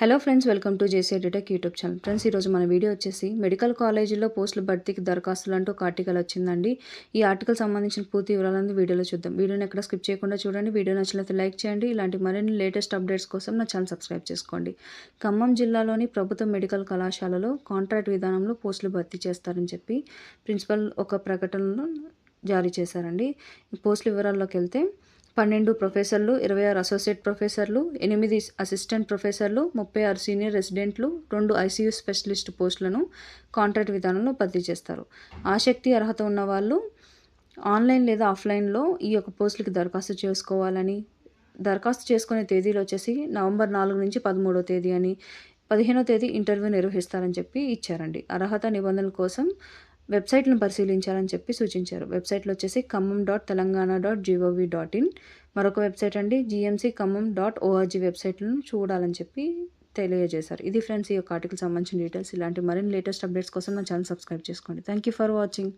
Hello friends, welcome to JC edutech YouTube channel. Friends, ఈరోజు మన video వచ్చేసి medical కాలేజీలో పోస్టుల భర్తీకి దరఖాస్తులు అంటూ ఒక ఆర్టికల్ వచ్చిందండి. ఈ ఆర్టికల్ సంబంధించిన పూర్తి వివరాలను వీడియోలో చూద్దాం. వీడియోని ఎక్కడ స్కిప్ చేయకుండా చూడండి. వీడియో నచ్చినట్లయితే లైక్ చేయండి. ఇలాంటి మరిన్ని లేటెస్ట్ అప్డేట్స్ కోసం నా ఛానల్ సబ్స్క్రైబ్ చేసుకోండి. ఖమ్మం జిల్లాలోని ప్రభుత్వ మెడికల్ కళాశాలలో కాంట్రాక్ట్ విధానంలో పోస్టులు భర్తీ చేస్తారని చెప్పి ప్రిన్సిపల్ ఒక ప్రకటనలో జారీ చేశారండి. పోస్టుల వివరాల్లోకి వెళ్తే 12 ప్రొఫెసర్లు, 26 అసోసియేట్ ప్రొఫెసర్లు, 8 అసిస్టెంట్ ప్రొఫెసర్లు, 36 సీనియర్ రెసిడెంట్లు, 2 ఐసీయూ స్పెషలిస్ట్ పోస్టులను కాంట్రాక్ట్ విధానంలో భర్తీ చేస్తారు. ఆసక్తి, అర్హత ఉన్న వాళ్ళు ఆన్లైన్ లేదా ఆఫ్లైన్లో ఈ యొక్క పోస్టులకి దరఖాస్తు చేసుకోవాలని, దరఖాస్తు చేసుకునే తేదీలు వచ్చేసి నవంబర్ 4 నుంచి 13వ తేదీ అని, 15వ తేదీ ఇంటర్వ్యూ నిర్వహిస్తారని చెప్పి ఇచ్చారండి. అర్హత నిబంధనల కోసం వెబ్సైట్లను పరిశీలించాలని చెప్పి సూచించారు. వెబ్సైట్లో వచ్చేసి khmmam.telangana.gov.in, మరొక వెబ్సైట్ అండి gmc.khmmam.org వెబ్సైట్లను చూడాలని చెప్పి తెలియజేశారు. ఇది ఫ్రెండ్స్ ఈ యొక్క ఆర్టికల్ సంబంధించిన డీటెయిల్స్. ఇలాంటి మరిన్ని లేటెస్ట్ అప్డేట్స్ కోసం నా ఛానల్ సబ్స్క్రైబ్ చేసుకోండి. Thank you for watching.